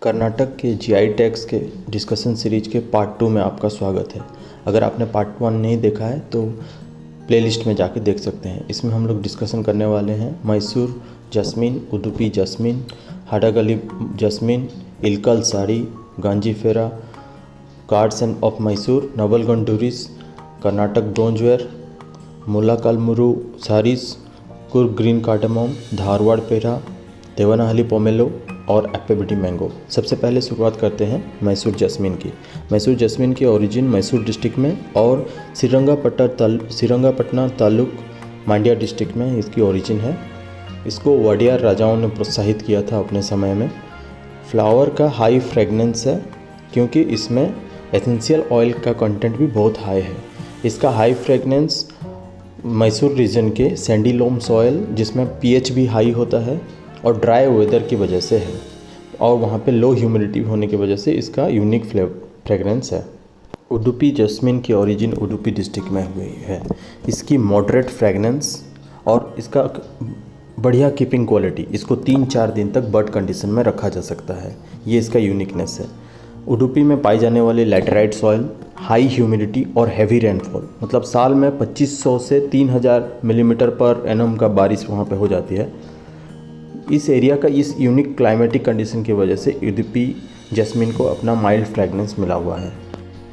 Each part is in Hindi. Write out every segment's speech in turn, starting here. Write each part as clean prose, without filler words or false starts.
कर्नाटक के जीआई टैग्स के डिस्कशन सीरीज के पार्ट 2 में आपका स्वागत है। अगर आपने पार्ट 1 नहीं देखा है तो प्लेलिस्ट में जाके देख सकते हैं। इसमें हम लोग डिस्कशन करने वाले हैं Mysore jasmine, Udupi jasmine, Hadagali jasmine, Ilkal sari, Ganjifa, garden of Mysore, Navalgund Karnataka bronzeware, Molakalmuru saris, Coorg green cardamom, Dharwad peda, Devanahalli pomelo और एप्पेबिटी मैंगो। सबसे पहले शुरुआत करते हैं मैसूर जैस्मिन की। मैसूर जैस्मिन की ओरिजिन मैसूर डिस्ट्रिक्ट में और श्रीरंगापटना तालुक मांड्या डिस्ट्रिक्ट में इसकी ओरिजिन है। इसको वडियार राजाओं ने प्रोत्साहित किया था अपने समय में। फ्लावर का हाई फ्रेगनेंस है क्योंकि इसमें एसेंशियल ऑयल का कंटेंट भी बहुत हाई है। इसका हाई फ्रेगनेंस मैसूर रीजन के सैंडी लोम सॉयल जिसमें पीएच भी हाई होता है और ड्राई वेदर की वजह से है, और वहाँ पे लो ह्यूमिडिटी होने की वजह से इसका यूनिक फ्रेगरेंस है। उडुपी जैस्मिन की ओरिजिन उडुपी डिस्ट्रिक्ट में हुई है। इसकी मॉडरेट फ्रेगनेंस और इसका बढ़िया कीपिंग क्वालिटी, इसको 3-4 दिन तक बर्ड कंडीशन में रखा जा सकता है। ये इसका यूनिकनेस है। उडुपी में पाई जाने वाली लैटेराइट सॉइल, हाई ह्यूमिडिटी और हैवी रेनफॉल, मतलब साल में 2500 से 3000 मिलीमीटर पर एनम का बारिश वहाँ पे हो जाती है। इस एरिया का इस यूनिक क्लाइमेटिक कंडीशन की वजह से उडुपी जैस्मिन को अपना माइल्ड फ्रेगनेंस मिला हुआ है।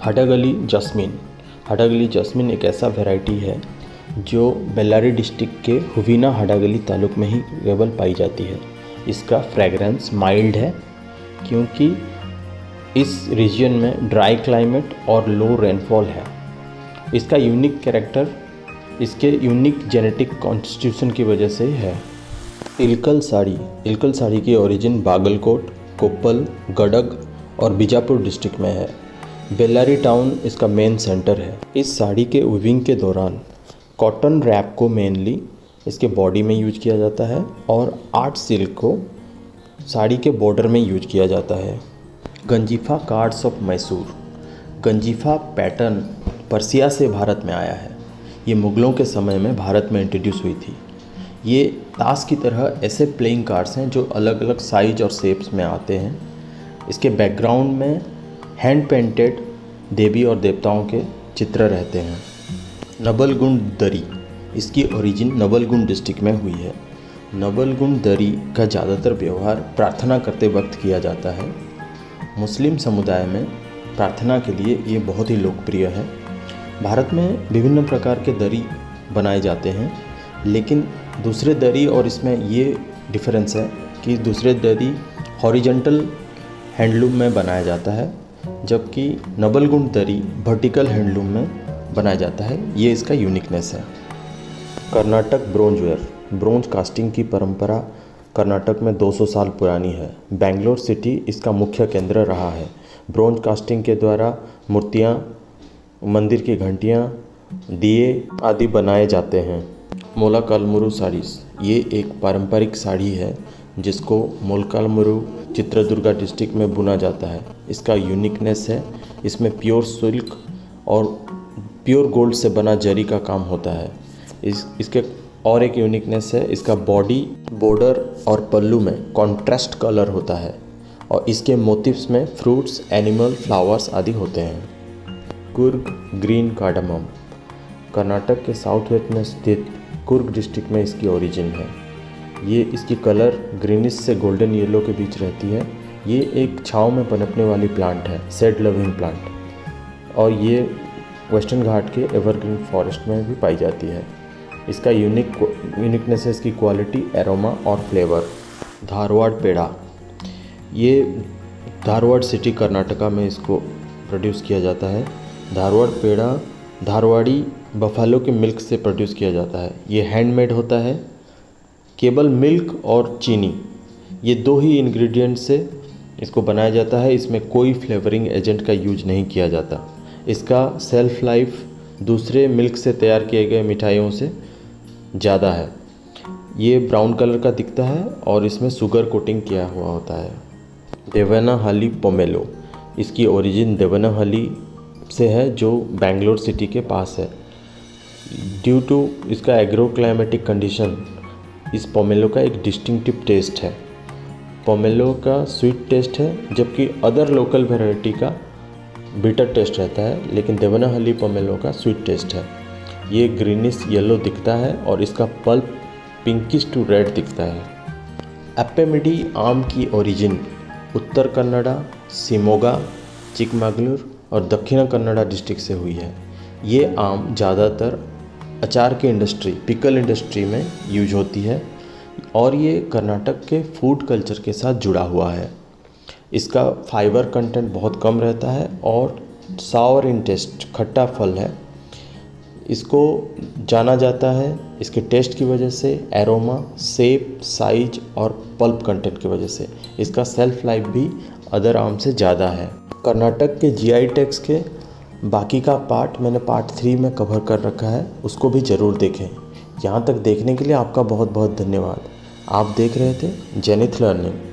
हडागली जैस्मिन एक ऐसा वैरायटी है जो बेल्लारी डिस्ट्रिक्ट के हुविना हडागली तालुक में ही केवल पाई जाती है। इसका फ्रेगरेंस माइल्ड है क्योंकि इस रीजन में ड्राई क्लाइमेट और लो रेनफॉल है। इसका यूनिक कैरेक्टर इसके यूनिक जेनेटिक कॉन्स्टिट्यूशन की वजह से है। इलकल साड़ी की ओरिजिन बागलकोट, कोप्पल, गडग और बीजापुर डिस्ट्रिक्ट में है। बेल्लारी टाउन इसका मेन सेंटर है। इस साड़ी के वीविंग के दौरान कॉटन रैप को मेनली इसके बॉडी में यूज किया जाता है और आर्ट सिल्क को साड़ी के बॉर्डर में यूज किया जाता है। Ganjifa cards of Mysore. Ganjifa pattern Persia से भारत में आया है। ये मुग़लों के समय में भारत में इंट्रोड्यूस हुई थी। ये ताश की तरह ऐसे प्लेइंग कार्ड्स हैं जो अलग अलग साइज और शेप्स में आते हैं। इसके बैकग्राउंड में हैंड पेंटेड देवी और देवताओं के चित्र रहते हैं। नवलगुंड दरी, इसकी ओरिजिन नवलगुंड डिस्ट्रिक्ट में हुई है। नवलगुंड दरी का ज़्यादातर व्यवहार प्रार्थना करते वक्त किया जाता है। मुस्लिम समुदाय में प्रार्थना के लिए ये बहुत ही लोकप्रिय है। भारत में विभिन्न प्रकार के दरी बनाए जाते हैं, लेकिन दूसरे दरी और इसमें ये डिफरेंस है कि दूसरे दरी हॉरिजॉन्टल हैंडलूम में बनाया जाता है, जबकि नवलगुंड दरी वर्टिकल हैंडलूम में बनाया जाता है। ये इसका यूनिकनेस है। कर्नाटक ब्रोंजवेयर, ब्रोंज कास्टिंग की परंपरा कर्नाटक में 200 साल पुरानी है। बेंगलोर सिटी इसका मुख्य केंद्र रहा है। ब्रोंज कास्टिंग के द्वारा मूर्तियाँ, मंदिर की घंटियाँ, दिए आदि बनाए जाते हैं। मोलाकालमुरु साड़ीज़, ये एक पारंपरिक साड़ी है जिसको मोलकालमुरु चित्रदुर्गा डिस्ट्रिक्ट में बुना जाता है। इसका यूनिकनेस है, इसमें प्योर सिल्क और प्योर गोल्ड से बना जरी का काम होता है। इसके और एक यूनिकनेस है, इसका बॉडी, बॉर्डर और पल्लू में कॉन्ट्रास्ट कलर होता है और इसके मोटिव्स में फ्रूट्स, एनिमल, फ्लावर्स आदि होते हैं। कुर्ग ग्रीन कार्डमम, कर्नाटक के साउथ वेस्ट में स्थित कुर्ग डिस्ट्रिक्ट में इसकी ओरिजिन है। ये इसकी कलर ग्रीनिश से गोल्डन येलो के बीच रहती है। ये एक छाँव में पनपने वाली प्लांट है, सेड लविंग प्लांट, और ये वेस्टर्न घाट के एवरग्रीन फॉरेस्ट में भी पाई जाती है। इसका यूनिकनेस है इसकी क्वालिटी, एरोमा और फ्लेवर। धारवाड़ पेड़ा, ये धारवाड़ सिटी कर्नाटका में इसको प्रोड्यूस किया जाता है। धारवाड़ पेड़ा धारवाड़ी बफालो के मिल्क से प्रोड्यूस किया जाता है। ये हैंडमेड होता है। केवल मिल्क और चीनी, ये 2 ही इंग्रेडिएंट से इसको बनाया जाता है। इसमें कोई फ्लेवरिंग एजेंट का यूज नहीं किया जाता। इसका सेल्फ लाइफ दूसरे मिल्क से तैयार किए गए मिठाइयों से ज़्यादा है। ये ब्राउन कलर का दिखता है और इसमें शुगर कोटिंग किया हुआ होता है। देवनाहली पोमेलो, इसकी ओरिजिन देवनाहली से है जो बेंगलोर सिटी के पास है। ड्यू टू इसका एग्रो क्लाइमेटिक कंडीशन, इस पोमेलो का एक डिस्टिंक्टिव टेस्ट है। पोमेलो का स्वीट टेस्ट है, जबकि अदर लोकल वैरायटी का बिटर टेस्ट रहता है, लेकिन देवनाहल्ली पोमेलो का स्वीट टेस्ट है। ये ग्रीनिश येलो दिखता है और इसका पल्प पिंकिश टू रेड दिखता है। एप्पेमिडी आम की ओरिजिन उत्तर कन्नड़ा, शिमोगा, चिकमगलूर और दक्षिण कन्नड़ा डिस्ट्रिक्ट से हुई है। ये आम ज़्यादातर अचार की इंडस्ट्री, पिकल इंडस्ट्री में यूज होती है और ये कर्नाटक के फूड कल्चर के साथ जुड़ा हुआ है। इसका फाइबर कंटेंट बहुत कम रहता है और सावर इन टेस्ट, खट्टा फल है। इसको जाना जाता है इसके टेस्ट की वजह से, एरोमा, शेप, साइज और पल्प कंटेंट की वजह से। इसका सेल्फ लाइफ भी अदर आम से ज़्यादा है। कर्नाटक के जीआई टैग्स के बाकी का पार्ट मैंने पार्ट 3 में कवर कर रखा है, उसको भी ज़रूर देखें। यहाँ तक देखने के लिए आपका बहुत बहुत धन्यवाद। आप देख रहे थे जेनिथ लर्निंग।